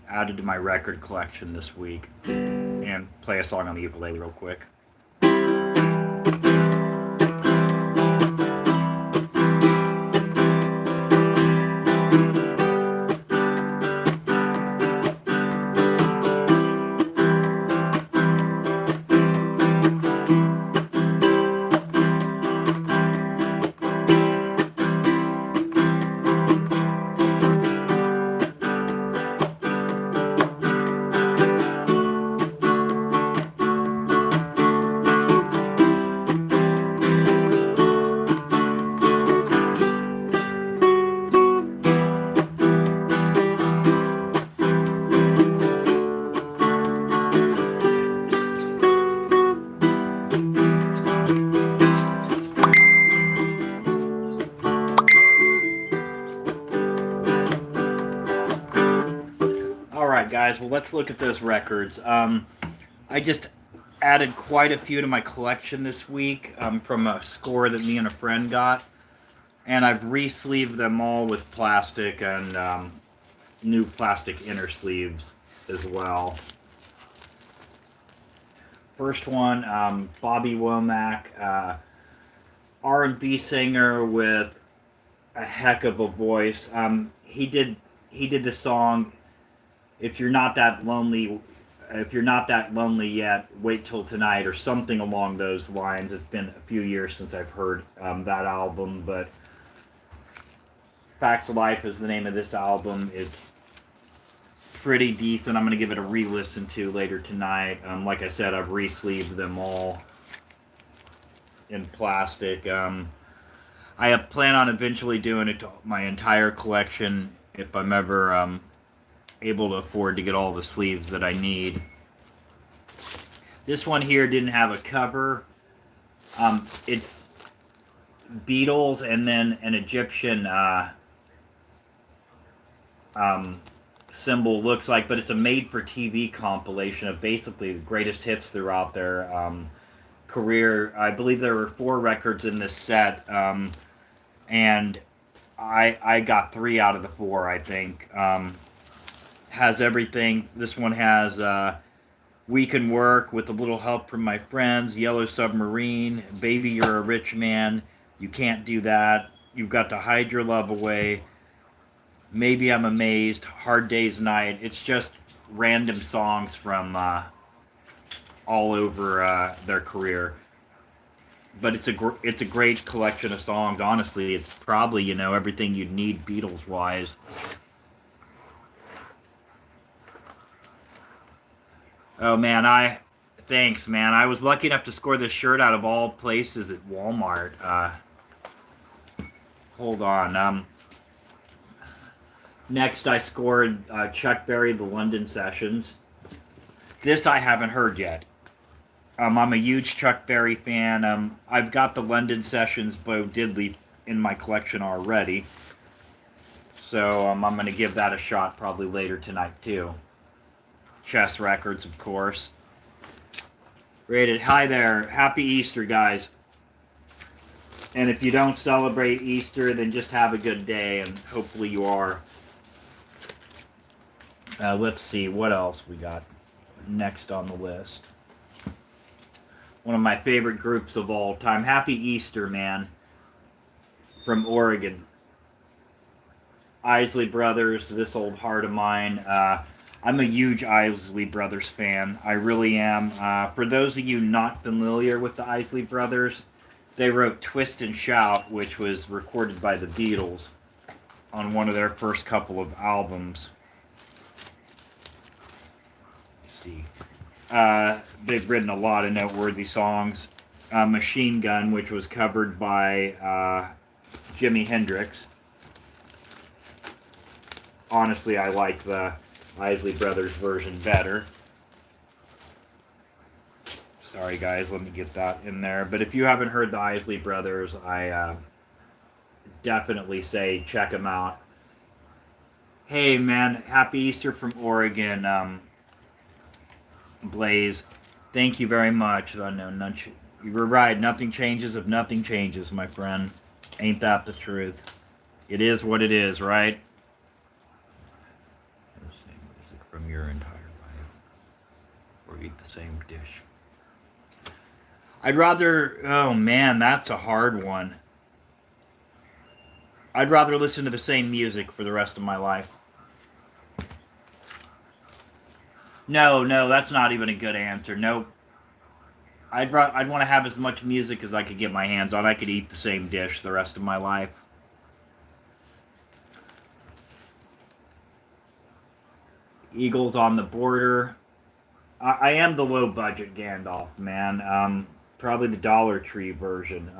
added to my record collection this week, and play a song on the ukulele real quick. All right, guys. Well, let's look at those records. I just added quite a few to my collection this week from a score that me and a friend got, and I've re-sleeved them all with plastic and new plastic inner sleeves as well. First one, Bobby Womack, R&B singer with a heck of a voice. He did the song "If You're Not That Lonely." If you're not that lonely yet, wait till tonight, or something along those lines. It's been a few years since I've heard that album, but Facts of Life is the name of this album. It's pretty decent. I'm going to give it a re-listen to later tonight. Like I said, I've re-sleeved them all in plastic. I plan on eventually doing it to my entire collection if I'm ever able to afford to get all the sleeves that I need. This one here didn't have a cover. It's Beatles and then an Egyptian symbol, looks like, but it's a made-for-TV compilation of basically the greatest hits throughout their career. I believe there were 4 records in this set, and I got 3 out of the 4, I think. Has everything. This one has We Can Work, With a Little Help from My Friends, Yellow Submarine, Baby You're a Rich Man, You Can't Do That, You've Got to Hide Your Love Away, Maybe I'm Amazed, Hard Day's Night. It's just random songs from all over their career. But it's a great collection of songs. Honestly, it's probably, everything you'd need Beatles-wise. Oh man, thanks man. I was lucky enough to score this shirt out of all places at Walmart. Hold on. Next I scored Chuck Berry, The London Sessions. This I haven't heard yet. I'm a huge Chuck Berry fan. I've got the London Sessions Bo Diddley in my collection already. So I'm going to give that a shot probably later tonight too. Chess Records, of course. Rated. Hi there. Happy Easter, guys. And if you don't celebrate Easter, then just have a good day, and hopefully you are. Let's see what else we got next on the list. One of my favorite groups of all time. Happy Easter, man. From Oregon. Isley Brothers, This Old Heart of Mine. I'm a huge Isley Brothers fan. I really am. For those of you not familiar with the Isley Brothers, they wrote Twist and Shout, which was recorded by the Beatles on one of their first couple of albums. Let's see. They've written a lot of noteworthy songs. Machine Gun, which was covered by Jimi Hendrix. Honestly, I like the Isley Brothers version better. Sorry guys, let me get that in there. But if you haven't heard the Isley Brothers, I definitely say check them out. Hey man, happy Easter from Oregon, Blaze. Thank you very much. You were right, nothing changes if nothing changes, my friend. Ain't that the truth? It is what it is, right? your entire life? Or eat the same dish? I'd rather... Oh, man, that's a hard one. I'd rather listen to the same music for the rest of my life. No, that's not even a good answer. Nope. I'd want to have as much music as I could get my hands on. I could eat the same dish the rest of my life. Eagles on the border. I am the low budget Gandalf, man. Probably the Dollar Tree version.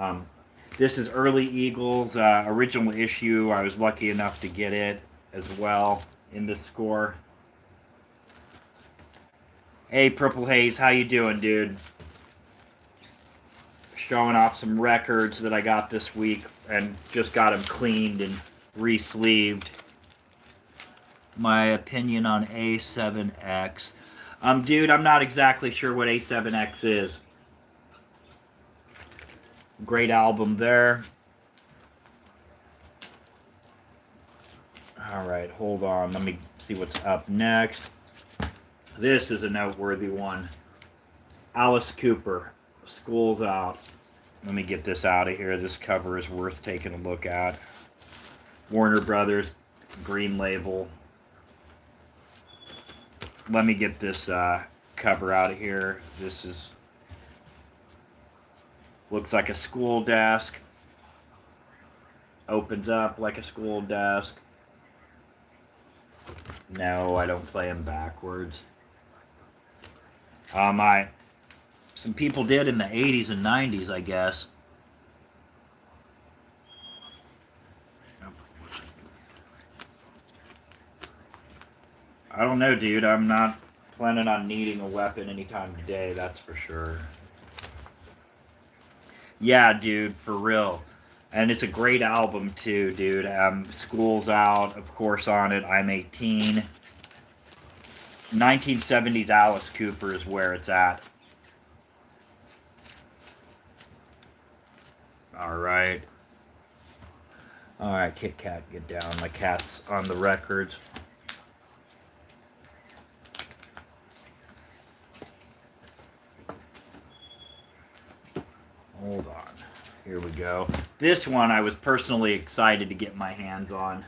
This is early Eagles, original issue. I was lucky enough to get it as well in the score. Hey, Purple Haze, how you doing, dude? Showing off some records that I got this week and just got them cleaned and re-sleeved. My opinion on A7X. Dude, I'm not exactly sure what A7X is. Great album there. Alright, hold on. Let me see what's up next. This is a noteworthy one. Alice Cooper, School's Out. Let me get this out of here. This cover is worth taking a look at. Warner Brothers, green label. Let me get this cover out of here. This is... looks like a school desk. Opens up like a school desk. No, I don't play them backwards. Some people did in the 80s and 90s, I guess. I don't know, dude. I'm not planning on needing a weapon anytime today, that's for sure. Yeah, dude, for real. And it's a great album, too, dude. School's Out, of course, on it. I'm 18. 1970s Alice Cooper is where it's at. Alright. Alright, Kit Kat, get down. My cat's on the records. Hold on. Here we go. This one I was personally excited to get my hands on.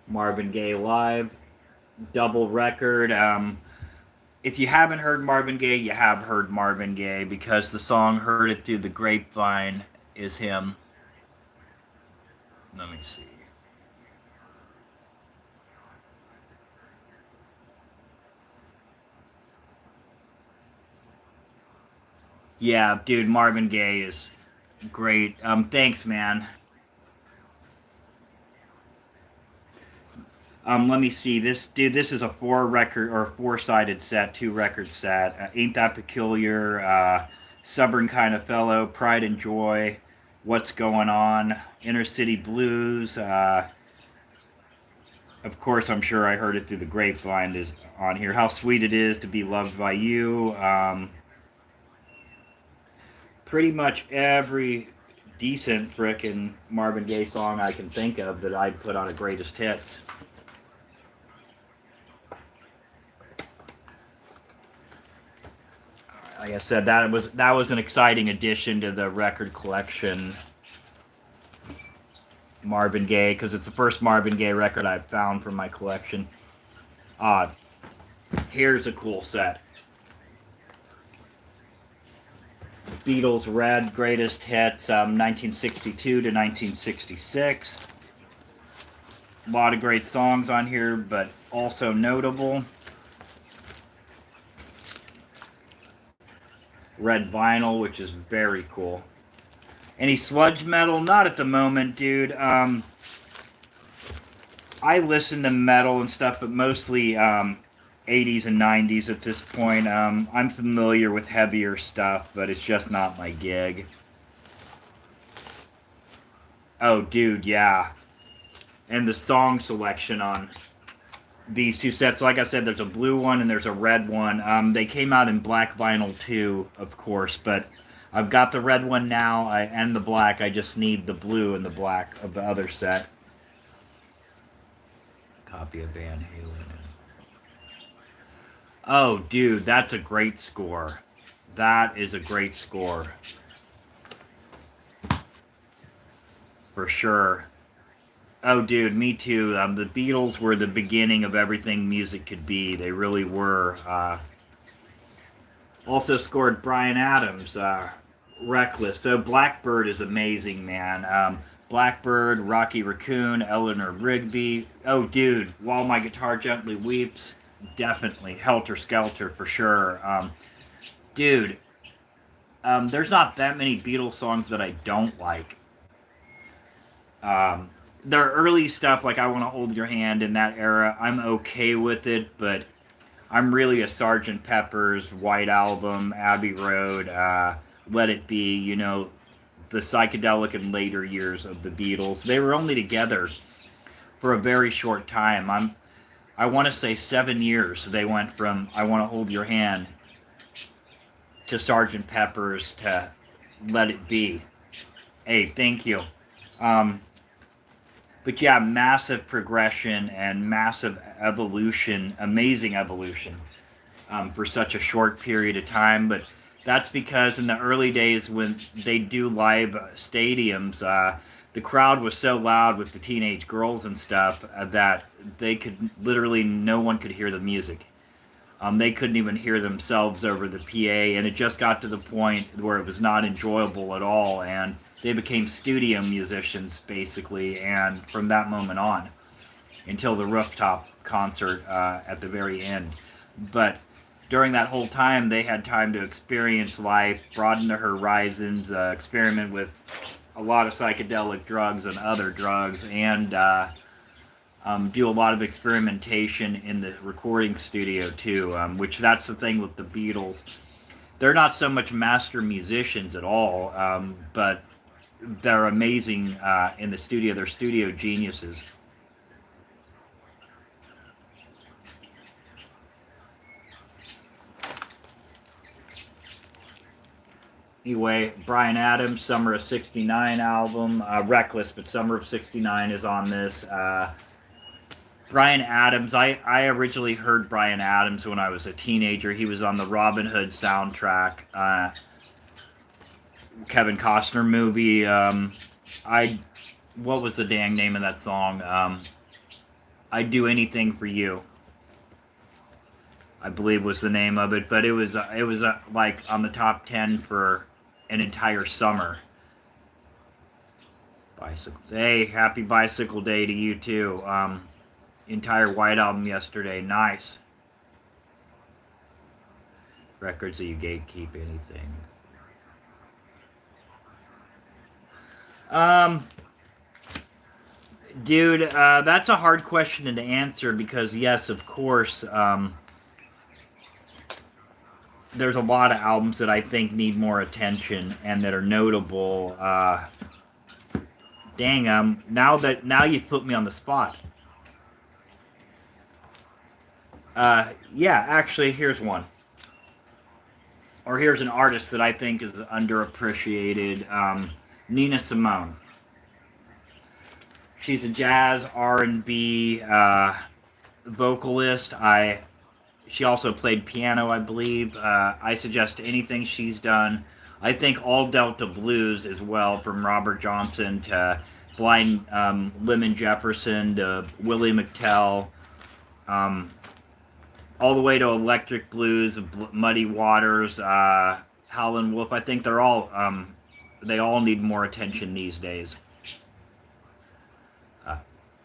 Marvin Gaye Live. Double record. If you haven't heard Marvin Gaye, you have heard Marvin Gaye because the song Heard It Through the Grapevine is him. Let me see. Yeah, dude, Marvin Gaye is great. Thanks, man. Let me see. This is a four-sided set, two-record set. Ain't That Peculiar, Stubborn Kind of Fellow, Pride and Joy, What's Going On, Inner City Blues. Of course, I'm sure I heard it through the grapevine is on here. How Sweet It Is to Be Loved by You. Pretty much every decent frickin' Marvin Gaye song I can think of that I'd put on a greatest hits. Like I said, that was an exciting addition to the record collection. Marvin Gaye, because it's the first Marvin Gaye record I've found from my collection. Here's a cool set. Beatles Red Greatest Hits, 1962 to 1966. A lot of great songs on here, but also notable. Red vinyl, which is very cool. Any sludge metal? Not at the moment, dude. I listen to metal and stuff, but mostly 80s and 90s at this point. I'm familiar with heavier stuff, but it's just not my gig. Oh, dude, yeah. And the song selection on these two sets, like I said, there's a blue one and there's a red one. They came out in black vinyl too, of course, but I've got the red one now and the black. I just need the blue and the black of the other set. Copy of Van Halen. Oh, dude, that's a great score. That is a great score. For sure. Oh, dude, me too. The Beatles were the beginning of everything music could be. They really were. Also scored Bryan Adams, Reckless. So Blackbird is amazing, man. Blackbird, Rocky Raccoon, Eleanor Rigby. Oh, dude, While My Guitar Gently Weeps, definitely. Helter Skelter for sure. Dude, there's not that many Beatles songs that I don't like. Their early stuff, like I Want to Hold Your Hand in that era, I'm okay with it, but I'm really a Sgt. Pepper's, White Album, Abbey Road, Let It Be, the psychedelic and later years of the Beatles. They were only together for a very short time. I want to say 7 years. They went from I Want to Hold Your Hand to Sgt. Pepper's to Let It Be. Hey, thank you. But yeah, massive progression and massive evolution, amazing evolution for such a short period of time. But that's because in the early days when they do live stadiums, the crowd was so loud with the teenage girls and stuff that they could literally, no one could hear the music. They couldn't even hear themselves over the PA, and it just got to the point where it was not enjoyable at all, and they became studio musicians, basically, and from that moment on, until the rooftop concert at the very end. But during that whole time, they had time to experience life, broaden their horizons, experiment with a lot of psychedelic drugs and other drugs, and do a lot of experimentation in the recording studio, too, which that's the thing with the Beatles. They're not so much master musicians at all, but they're amazing in the studio. They're studio geniuses. Anyway, Bryan Adams, Summer of '69 album. Reckless, but Summer of '69 is on this. Bryan Adams, I originally heard Bryan Adams when I was a teenager. He was on the Robin Hood soundtrack. Kevin Costner movie. What was the dang name of that song? I'd Do Anything for You, I believe was the name of it. But it was like on the top 10 for an entire summer. Bicycle Day, happy Bicycle Day to you too. Entire White Album yesterday, nice. Records that you gatekeep, anything. Dude, that's a hard question to answer because, yes, of course, there's a lot of albums that I think need more attention and that are notable. Dang, now you've put me on the spot. Yeah, actually, here's one. Or here's an artist that I think is underappreciated. Nina Simone. She's a jazz R&B vocalist. She also played piano, I believe. I suggest anything she's done. I think all Delta Blues as well, from Robert Johnson to Blind Lemon Jefferson to Willie McTell, all the way to Electric Blues, Muddy Waters, Howlin' Wolf. I think they all need more attention these days.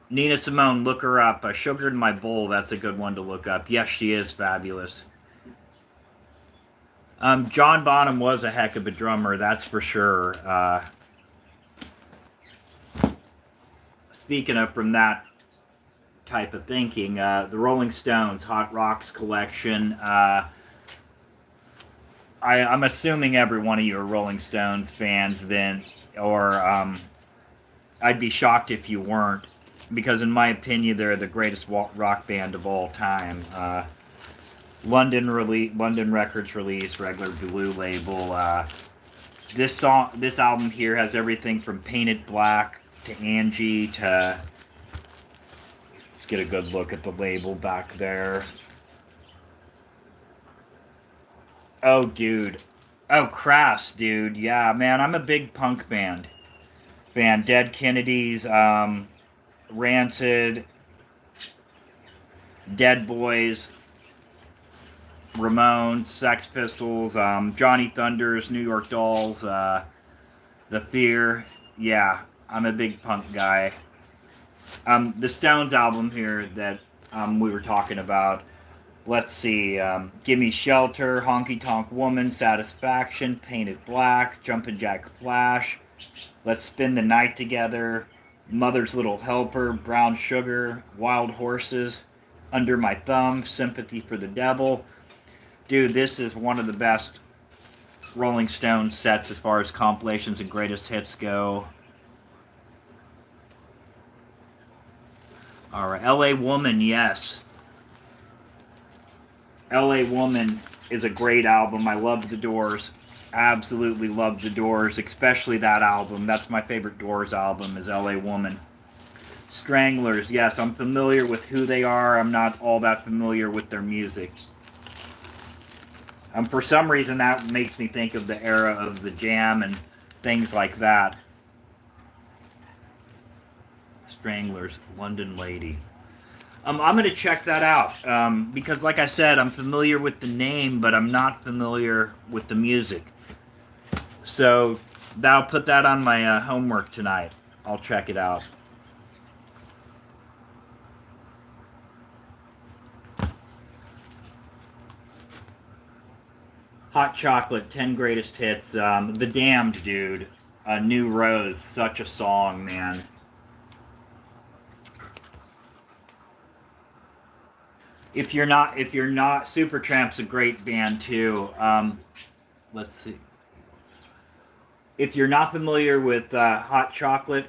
Nina Simone, look her up. Sugar in My Bowl, that's a good one to look up. Yes, she is fabulous. John Bonham was a heck of a drummer, that's for sure. Speaking of from that type of thinking, the Rolling Stones, Hot Rocks collection. I'm assuming every one of you are Rolling Stones fans then, or I'd be shocked if you weren't, because in my opinion they're the greatest rock band of all time. London Records release, regular Blue label. This album here has everything from Painted Black to Angie to. Let's get a good look at the label back there. Oh, dude. Oh, Crass, dude. Yeah, man, I'm a big punk fan. Dead Kennedys, Rancid, Dead Boys, Ramones, Sex Pistols, Johnny Thunders, New York Dolls, The Fear. Yeah, I'm a big punk guy. The Stones album here that we were talking about. Let's see. Gimme Shelter, Honky Tonk Woman, Satisfaction, Painted Black, Jumpin' Jack Flash, Let's Spend the Night Together, Mother's Little Helper, Brown Sugar, Wild Horses, Under My Thumb, Sympathy for the Devil. Dude, this is one of the best Rolling Stones sets as far as compilations and greatest hits go. Alright, LA Woman, yes. LA Woman is a great album. I love The Doors. Absolutely love The Doors, especially that album. That's my favorite Doors album, is LA Woman. Stranglers, yes, I'm familiar with who they are. I'm not all that familiar with their music. For some reason, that makes me think of the era of the Jam and things like that. Stranglers, London Lady. I'm going to check that out because, like I said, I'm familiar with the name, but I'm not familiar with the music. So I'll put that on my homework tonight. I'll check it out. Hot Chocolate, 10 Greatest Hits. The Damned, dude. New Rose, such a song, man. If you're not, Supertramp's a great band too. Let's see. If you're not familiar with Hot Chocolate,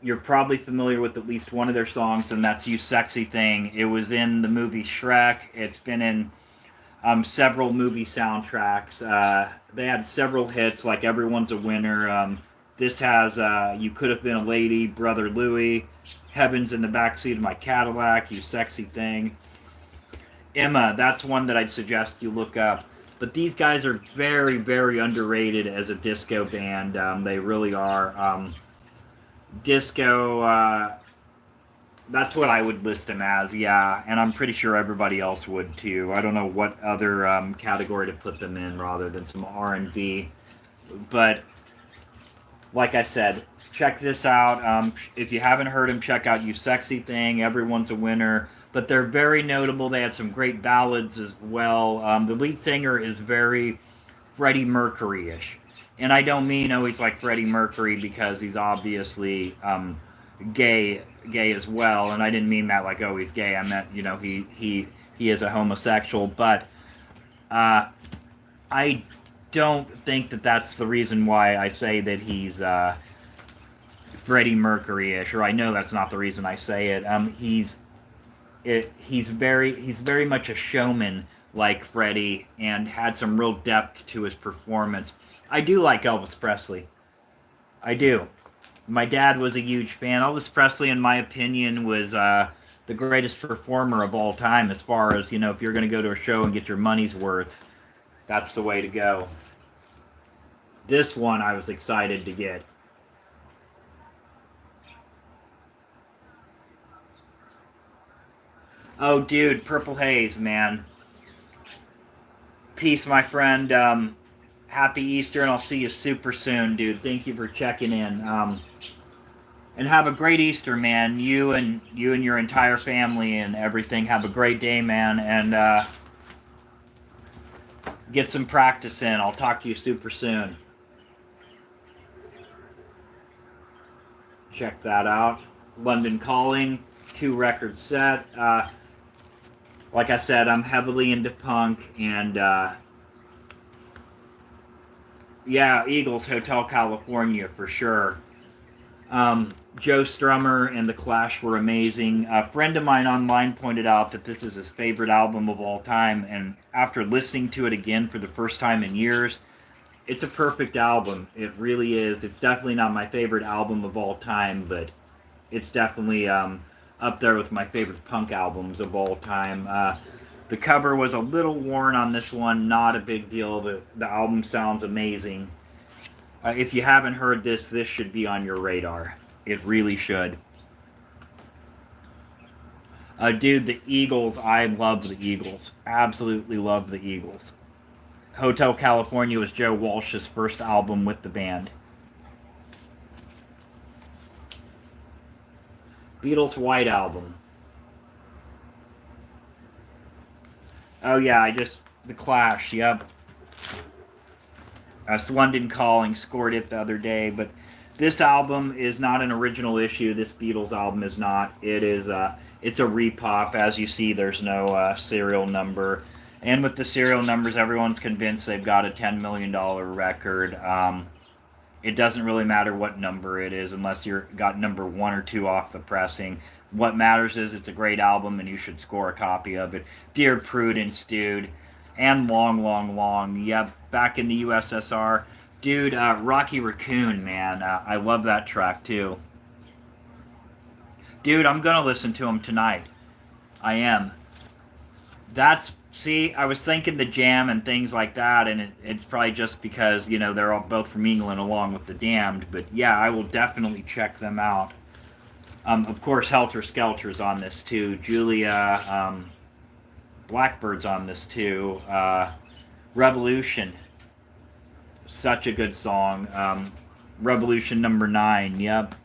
you're probably familiar with at least one of their songs, and that's "You Sexy Thing." It was in the movie Shrek. It's been in several movie soundtracks. They had several hits, like "Everyone's a Winner." This has "You Could Have Been a Lady," "Brother Louie," "Heaven's in the Backseat of My Cadillac," "You Sexy Thing." Emma, that's one that I'd suggest you look up. But these guys are very, very underrated as a disco band. They really are. Disco, that's what I would list them as, yeah. And I'm pretty sure everybody else would too. I don't know what other category to put them in rather than some R&B. But, like I said, check this out. If you haven't heard them, check out "You Sexy Thing," "Everyone's a Winner." But they're very notable. They had some great ballads as well. The lead singer is very Freddie Mercury-ish. And I don't mean, oh, he's like Freddie Mercury because he's obviously gay as well. And I didn't mean that like, oh, he's gay. I meant, he is a homosexual. But I don't think that that's the reason why I say that he's Freddie Mercury-ish. Or I know that's not the reason I say it. He's very much a showman like Freddie and had some real depth to his performance. I do like Elvis Presley. I do. My dad was a huge fan. Elvis Presley, in my opinion, was the greatest performer of all time as far as, if you're going to go to a show and get your money's worth, that's the way to go. This one I was excited to get. Oh, dude, Purple Haze, man. Peace, my friend. Happy Easter, and I'll see you super soon, dude. Thank you for checking in. And have a great Easter, man. You and your entire family and everything. Have a great day, man, and get some practice in. I'll talk to you super soon. Check that out. London Calling, 2-record set. Like I said, I'm heavily into punk, and yeah, Eagles, Hotel California for sure. Joe Strummer and The Clash were amazing. A friend of mine online pointed out that this is his favorite album of all time, and after listening to it again for the first time in years, It's a perfect album. It really is. It's definitely not my favorite album of all time, but it's definitely up there with my favorite punk albums of all time. The cover was a little worn on this one, not a big deal. The album sounds amazing. If you haven't heard this, this should be on your radar. It really should. Dude, the Eagles, I love the Eagles. Absolutely love the Eagles. Hotel California was Joe Walsh's first album with the band. Beatles White Album. Oh yeah, the Clash, yep. London Calling scored it the other day, but this album is not an original issue. This Beatles album is not. It's a repop. As you see, there's no serial number. And with the serial numbers, everyone's convinced they've got a $10 million record. It doesn't really matter what number it is unless you're got number 1 or 2 off the pressing. What matters is it's a great album and you should score a copy of it. Dear Prudence, dude. And Long, Long, Long. Yep, back in the USSR. Dude, Rocky Raccoon, man. I love that track too. Dude, I'm gonna listen to him tonight. I am. See, I was thinking the Jam and things like that, and it's probably just because, they're all both from England along with the Damned, but yeah, I will definitely check them out. Of course, Helter Skelter's on this too. Julia Blackbird's on this too. Revolution, such a good song. Revolution number 9, yep.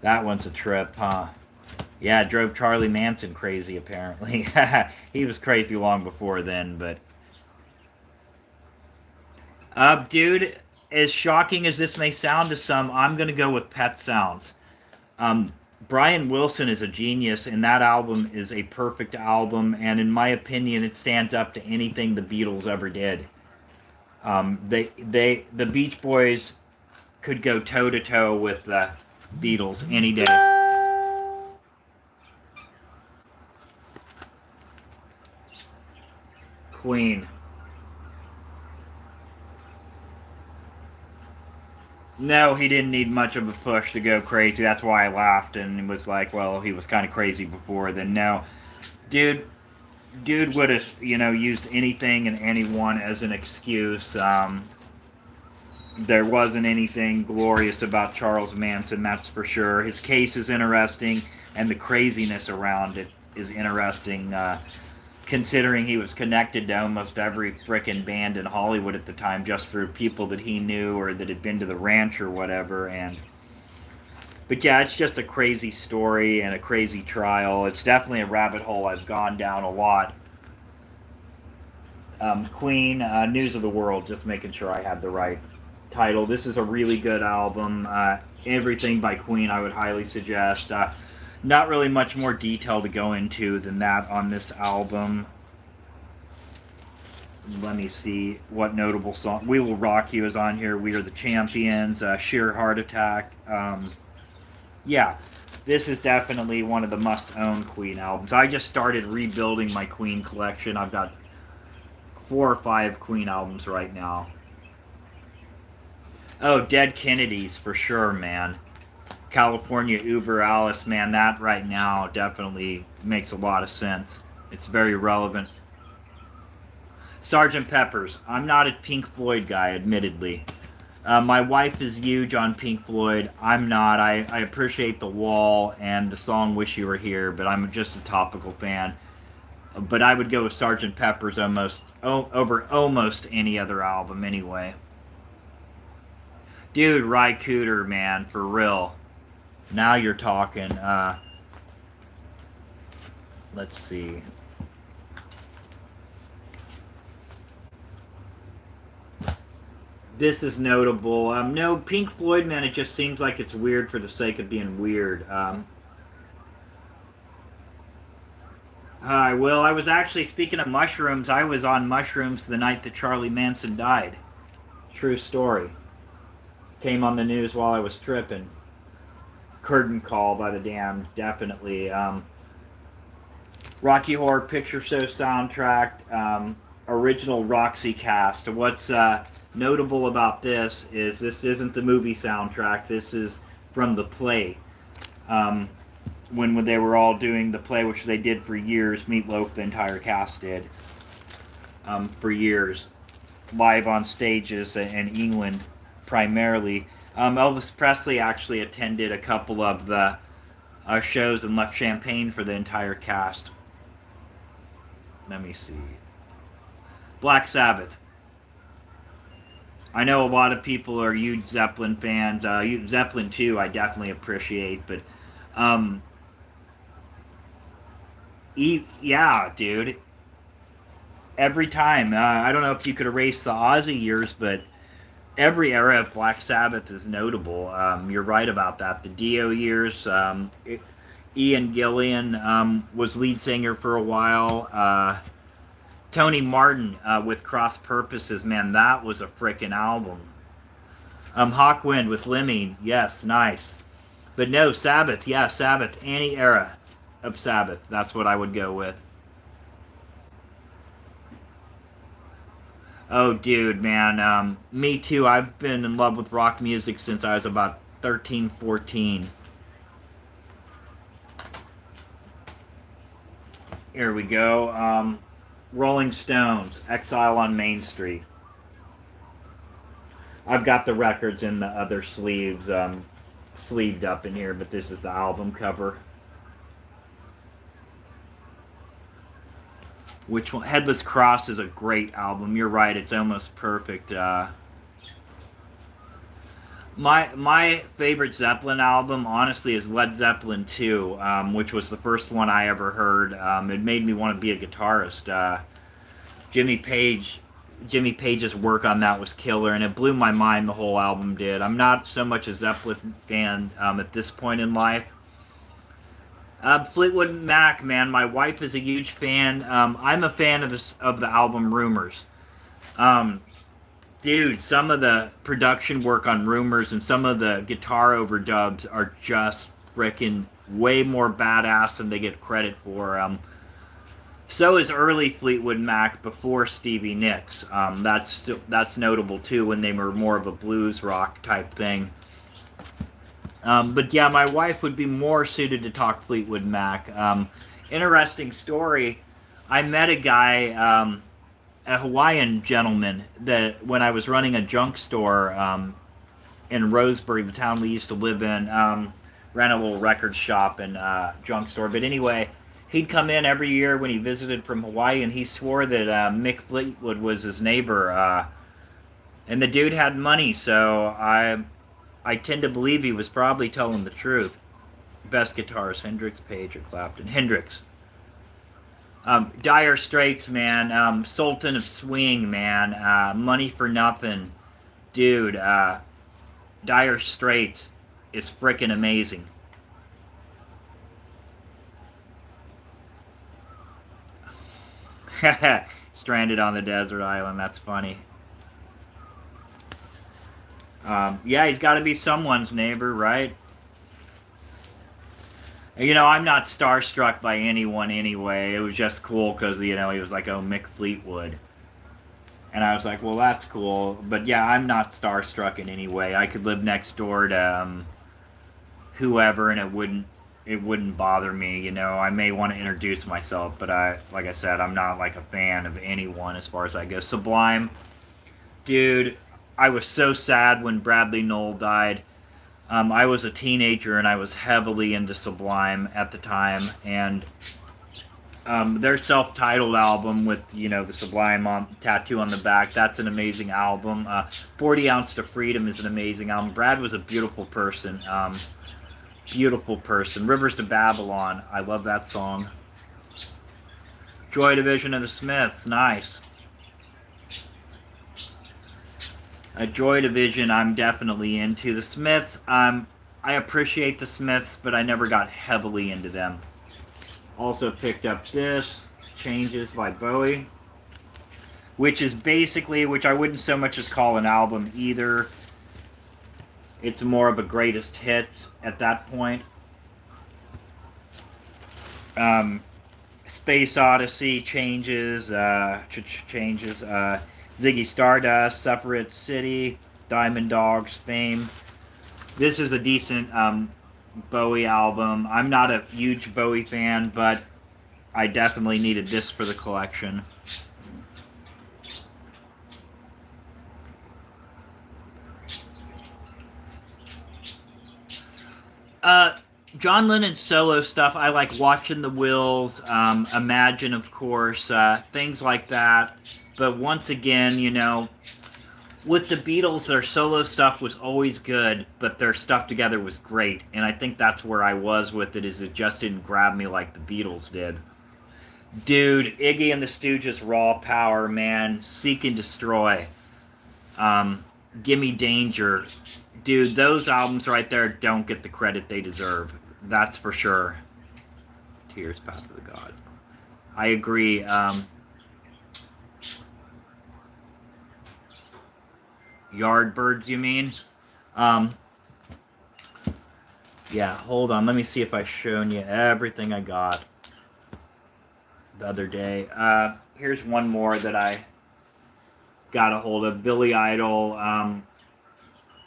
That one's a trip, huh? Yeah, it drove Charlie Manson crazy, apparently. He was crazy long before then, but... dude, as shocking as this may sound to some, I'm going to go with Pet Sounds. Brian Wilson is a genius, and that album is a perfect album, and in my opinion, it stands up to anything the Beatles ever did. The Beach Boys could go toe-to-toe with the Beatles any day. Queen. No, he didn't need much of a push to go crazy. That's why I laughed and was like, well, he was kind of crazy before then. No, dude, would have, used anything and anyone as an excuse. There wasn't anything glorious about Charles Manson, that's for sure. His case is interesting, and the craziness around it is interesting. Considering he was connected to almost every frickin' band in Hollywood at the time just through people that he knew or that had been to the ranch or whatever. But yeah, it's just a crazy story and a crazy trial. It's definitely a rabbit hole I've gone down a lot. Queen, News of the World, just making sure I had the right title. This is a really good album. Everything by Queen I would highly suggest. Not really much more detail to go into than that on this album. Let me see what notable song. We Will Rock You is on here. We Are the Champions. Sheer Heart Attack. Yeah, this is definitely one of the must-own Queen albums. I just started rebuilding my Queen collection. I've got 4 or 5 Queen albums right now. Oh, Dead Kennedys for sure, man. California Uber Alice, man, that right now definitely makes a lot of sense. It's very relevant. Sgt. Pepper's. I'm not a Pink Floyd guy, admittedly. My wife is huge on Pink Floyd. I'm not. I appreciate The Wall and the song Wish You Were Here, but I'm just a topical fan. But I would go with Sgt. Pepper's over almost any other album anyway. Dude, Ry Cooder, man, for real. Now you're talking. Let's see. This is notable. No, Pink Floyd, man, it just seems like it's weird for the sake of being weird. Hi, Will. I was actually, speaking of mushrooms, I was on mushrooms the night that Charlie Manson died. True story. Came on the news while I was tripping. Curtain Call by the Damned, definitely. Rocky Horror Picture Show soundtrack, original Roxy cast. What's Notable about this isn't the movie soundtrack. This is from the play. Um, when they were all doing the play, which they did for years. Meatloaf, the entire cast did for years, live on stages in England primarily. Elvis Presley actually attended a couple of the shows and left champagne for the entire cast. Let me see. Black Sabbath. I know a lot of people are huge Zeppelin fans. Zeppelin 2, I definitely appreciate, but um, yeah, dude. Every time, I don't know if you could erase the Ozzy years, but every era of Black Sabbath is notable. You're right about that. The Dio years. Ian Gillan was lead singer for a while. Tony Martin with Cross Purposes, man, that was a freaking album. Hawkwind with Lemmy, yes, nice. But no, Sabbath, yeah, Sabbath, any era of Sabbath. That's what I would go with. Oh, dude, man, me too. I've been in love with rock music since I was about 13, 14. Here we go. Rolling Stones, Exile on Main Street. I've got the records in the other sleeves, sleeved up in here, but this is the album cover. Which one? Headless Cross is a great album. You're right; it's almost perfect. My favorite Zeppelin album, honestly, is Led Zeppelin 2, which was the first one I ever heard. It made me want to be a guitarist. Jimmy Page, Jimmy Page's work on that was killer, and it blew my mind. The whole album did. I'm not so much a Zeppelin fan at this point in life. Fleetwood Mac, man, my wife is a huge fan. I'm a fan of the album Rumors. Um, Dude, some of the production work on Rumors and some of the guitar overdubs are just freaking way more badass than they get credit for. So is early Fleetwood Mac before Stevie Nicks. That's notable too when they were more of a blues rock type thing. But yeah, my wife would be more suited to talk Fleetwood Mac. Interesting story. I met a guy, a Hawaiian gentleman, that when I was running a junk store in Roseburg, the town we used to live in, ran a little record shop and junk store. But anyway, he'd come in every year when he visited from Hawaii, and he swore that Mick Fleetwood was his neighbor. And the dude had money, so I tend to believe he was probably telling the truth. Best guitarist, Hendrix, Page, or Clapton? Hendrix. Dire Straits, man. Sultan of Swing, man. Money for Nothing. Dude, Dire Straits is freaking amazing. Stranded on the desert island, that's funny. Yeah, he's got to be someone's neighbor, right? You know, I'm not starstruck by anyone anyway. It was just cool because, you know, he was like, oh, Mick Fleetwood. And I was like, well, that's cool. But yeah, I'm not starstruck in any way. I could live next door to whoever and it wouldn't bother me, you know. I may want to introduce myself, but like I said, I'm not like a fan of anyone as far as I go. Sublime, dude, I was so sad when Bradley Nowell died. I was a teenager and I was heavily into Sublime at the time, and their self-titled album with, you know, the Sublime tattoo on the back, that's an amazing album. 40 Ounce to Freedom is an amazing album. Brad was a beautiful person. Beautiful person. Rivers to Babylon, I love that song. Joy Division of the Smiths, nice. A Joy Division, I'm definitely into. The Smiths, I appreciate the Smiths, but I never got heavily into them. Also picked up this, Changes by Bowie, which is basically, which I wouldn't so much as call an album either. It's more of a greatest hits at that point. Space Odyssey, Changes, Changes, Ziggy Stardust, Suffragette City, Diamond Dogs, Fame. This is a decent Bowie album. I'm not a huge Bowie fan, but I definitely needed this for the collection. Uh, John Lennon's solo stuff, I like Watching the Wheels, Imagine, of course, things like that. But once again, with the Beatles, their solo stuff was always good, but their stuff together was great. And I think that's where I was with it, is it just didn't grab me like the Beatles did. Dude, Iggy and the Stooges, Raw Power, man, Seek and Destroy, um, Gimme Danger. Dude, those albums right there don't get the credit they deserve. That's for sure. Tears, Path of the Gods. I agree. Yardbirds, you mean? Um, yeah, hold on. Let me see if I've shown you everything I got the other day. Here's one more that I got a hold of. Billy Idol.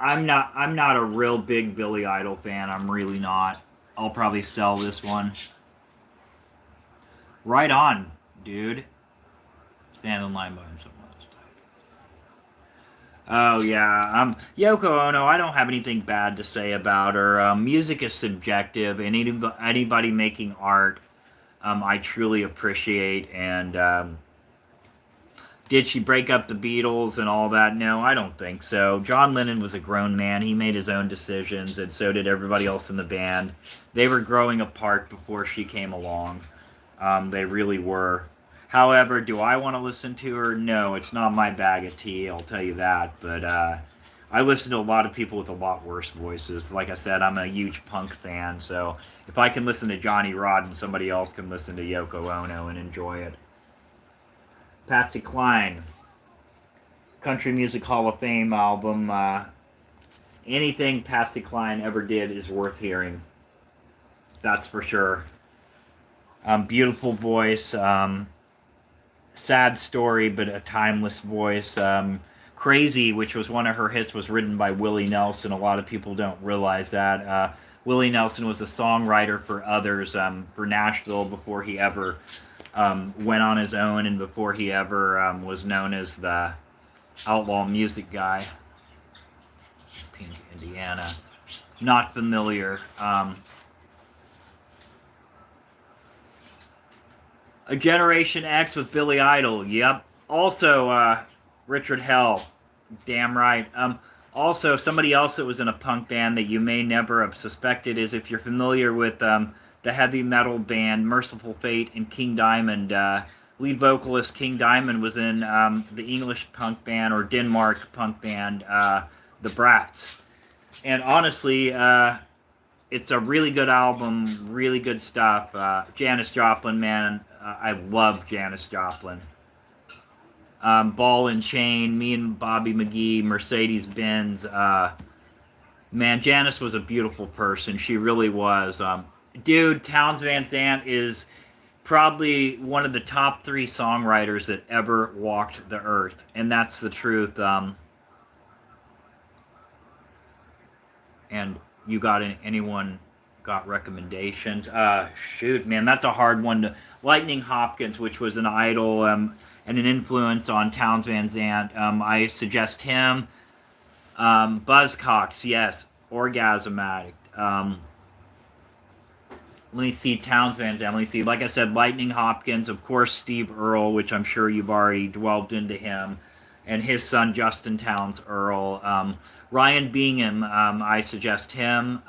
I'm not a real big Billy Idol fan. I'm really not. I'll probably sell this one. Right on, dude. Stand in line behind someone else. Oh yeah, Yoko Ono. I don't have anything bad to say about her. Music is subjective, and anybody making art, I truly appreciate. And did she break up the Beatles and all that? No, I don't think so. John Lennon was a grown man. He made his own decisions, and so did everybody else in the band. They were growing apart before she came along. They really were. However, do I want to listen to her? No, it's not my bag of tea, I'll tell you that. But I listen to a lot of people with a lot worse voices. Like I said, I'm a huge punk fan, so if I can listen to Johnny Rotten, somebody else can listen to Yoko Ono and enjoy it. Patsy Cline, Country Music Hall of Fame album. Anything Patsy Cline ever did is worth hearing. That's for sure. Beautiful voice. Sad story, but a timeless voice. Crazy, which was one of her hits, was written by Willie Nelson. A lot of people don't realize that. Willie Nelson was a songwriter for others, for Nashville, before he ever went on his own, and before he ever was known as the outlaw music guy. Pink, Indiana. Not familiar. A Generation X with Billy Idol. Yep. Also, Richard Hell. Damn right. Also, somebody else that was in a punk band that you may never have suspected is, if you're familiar with the heavy metal band Merciful Fate and King Diamond. Lead vocalist King Diamond was in the English punk band, or Denmark punk band, The Brats. And honestly, it's a really good album, really good stuff. Janis Joplin, man, I love Janis Joplin. Ball and Chain, Me and Bobby McGee, Mercedes Benz. Man, Janis was a beautiful person. She really was. Dude, Townes Van Zandt is probably one of the top 3 songwriters that ever walked the earth, and that's the truth. And you got anyone got recommendations? Shoot, man, that's a hard one to. Lightning Hopkins, which was an idol and an influence on Townes Van Zandt. I suggest him. Buzzcocks, yes. Orgasm Addict. Let me see, Townes Van Zandt. Let me see. Like I said, Lightning Hopkins, of course, Steve Earle, which I'm sure you've already dwelled into him, and his son Justin Townes Earle. Ryan Bingham, I suggest him.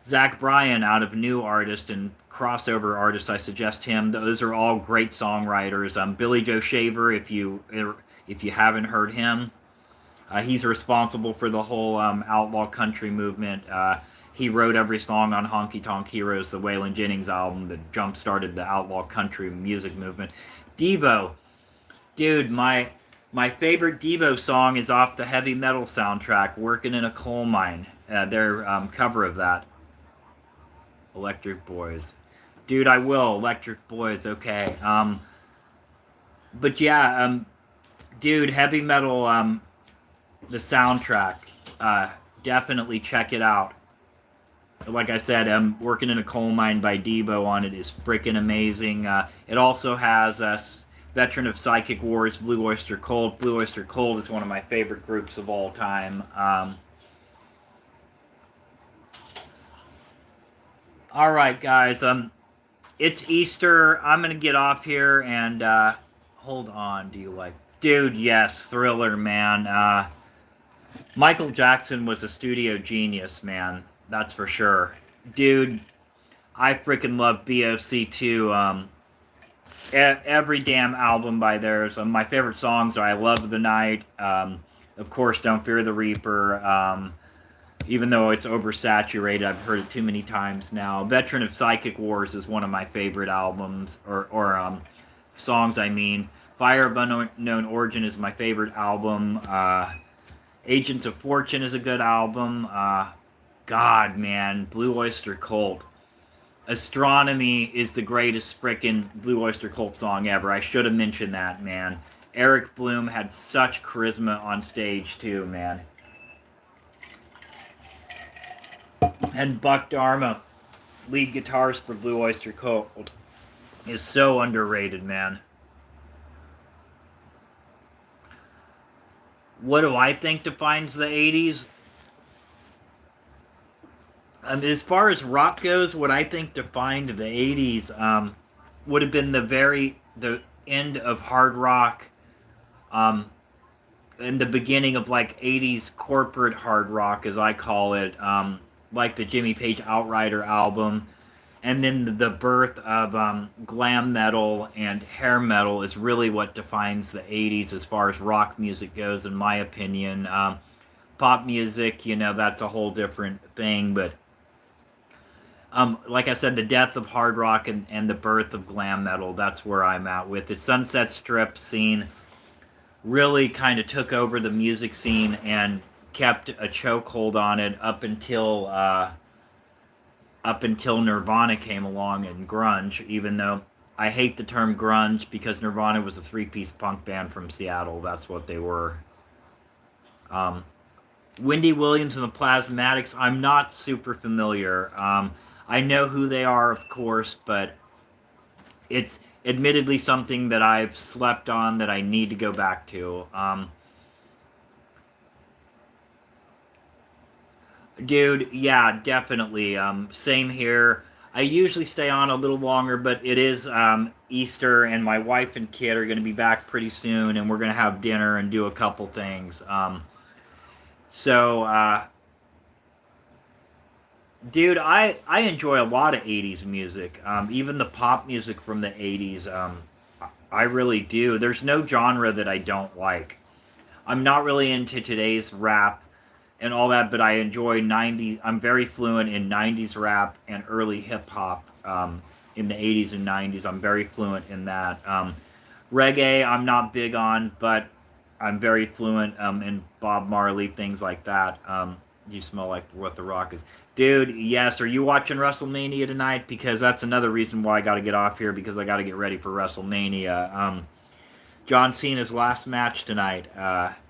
Zach Bryan, out of New Artist and crossover artists, I suggest him. Those are all great songwriters. Billy Joe Shaver, if you haven't heard him, he's responsible for the whole outlaw country movement. He wrote every song on Honky Tonk Heroes, the Waylon Jennings album that jump-started the outlaw country music movement. Devo, dude, my favorite Devo song is off the heavy metal soundtrack, Working in a Coal Mine. Their cover of that. Electric Boys. Dude, I will. Electric Boys, okay. But yeah, Dude, heavy metal, the soundtrack, uh, definitely check it out. Like I said, Working in a Coal Mine by Debo on it is freaking amazing. It also has veteran of Psychic Wars, Blue Oyster Cult. Blue Oyster Cult is one of my favorite groups of all time. All right, guys. It's Easter. I'm gonna get off here and hold on. Do you like, dude? Yes, Thriller, man. Michael Jackson was a studio genius, man. That's for sure, dude. I freaking love BOC too. Every damn album by theirs. My favorite songs are "I Love the Night," of course, "Don't Fear the Reaper." Even though it's oversaturated, I've heard it too many times now. "Veteran of Psychic Wars" is one of my favorite albums, or songs. I mean, "Fire of Unknown Origin" is my favorite album. "Agents of Fortune" is a good album. God, man, Blue Oyster Cult. "Astronomy" is the greatest frickin' Blue Oyster Cult song ever. I should have mentioned that, man. Eric Bloom had such charisma on stage, too, man. And Buck Dharma, lead guitarist for Blue Oyster Cult, is so underrated, man. What do I think defines the 80s? As far as rock goes, what I think defined the 80s would have been the end of hard rock, um, and the beginning of like 80s corporate hard rock, as I call it, like the Jimmy Page Outrider album. And then the birth of glam metal and hair metal is really what defines the 80s as far as rock music goes, in my opinion. Pop music, that's a whole different thing, but like I said, the death of hard rock and the birth of glam metal, that's where I'm at with it. Sunset Strip scene really kind of took over the music scene and kept a chokehold on it up until Nirvana came along and grunge, even though I hate the term grunge because Nirvana was a three-piece punk band from Seattle. That's what they were. Um, Wendy Williams and the Plasmatics, I'm not super familiar. I know who they are, of course, but it's admittedly something that I've slept on that I need to go back to. Dude, yeah, definitely. Same here. I usually stay on a little longer, but it is Easter, and my wife and kid are going to be back pretty soon, and we're going to have dinner and do a couple things. So, dude, I enjoy a lot of 80s music, even the pop music from the 80s. I really do. There's no genre that I don't like. I'm not really into today's rap and all that, but I enjoy 90s. I'm very fluent in 90s rap and early hip hop in the 80s and 90s. I'm very fluent in that. Reggae, I'm not big on, but I'm very fluent in Bob Marley, things like that. You smell like what the Rock is. Dude, yes. Are you watching WrestleMania tonight? Because that's another reason why I got to get off here because I got to get ready for WrestleMania. John Cena's last match tonight.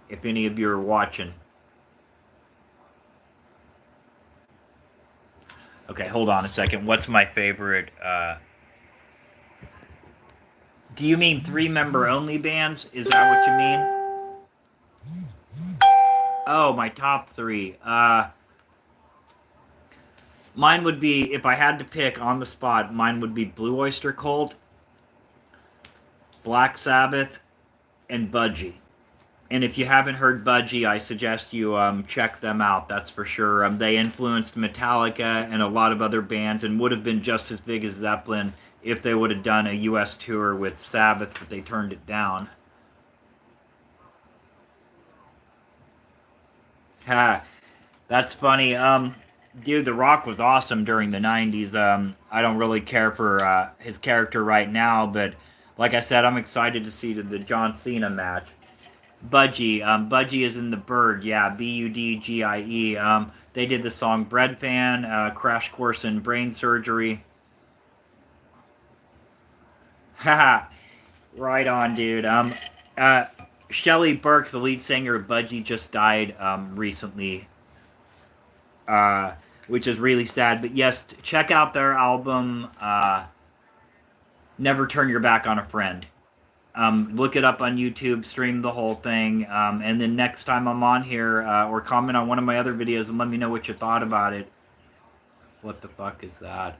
If any of you are watching. Okay, hold on a second. What's my favorite? Do you mean three-member only bands? Is that what you mean? Oh, my top three. Mine would be, if I had to pick on the spot, mine would be Blue Oyster Cult, Black Sabbath, and Budgie. And if you haven't heard Budgie, I suggest you check them out. That's for sure. They influenced Metallica and a lot of other bands, and would have been just as big as Zeppelin if they would have done a U.S. tour with Sabbath, but they turned it down. Ha, that's funny. Dude, The Rock was awesome during the '90s. I don't really care for his character right now, but like I said, I'm excited to see the John Cena match. Budgie. Budgie is in the Bird. Yeah, Budgie. They did the song Bread Fan, Crash Course in Brain Surgery. Haha. Right on, dude. Uh, Shelley Burke, the lead singer of Budgie, just died recently, which is really sad. But yes, check out their album, Never Turn Your Back on a Friend. Look it up on YouTube, stream the whole thing, and then next time I'm on here, or comment on one of my other videos and let me know what you thought about it. What the fuck is that?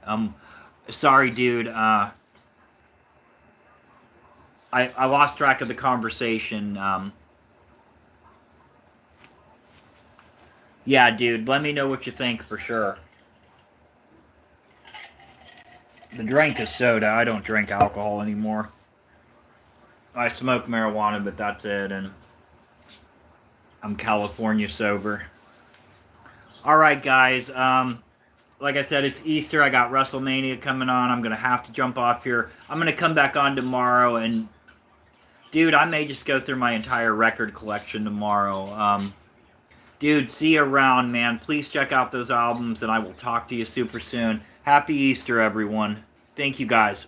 Sorry, dude. I lost track of the conversation. Yeah, dude, let me know what you think for sure. The drink is soda. I don't drink alcohol anymore. I smoke marijuana, but that's it, and I'm California sober. Alright, guys, like I said, it's Easter. I got WrestleMania coming on. I'm going to have to jump off here. I'm going to come back on tomorrow, and dude, I may just go through my entire record collection tomorrow. Dude, see you around, man. Please check out those albums, and I will talk to you super soon. Happy Easter, everyone. Thank you, guys.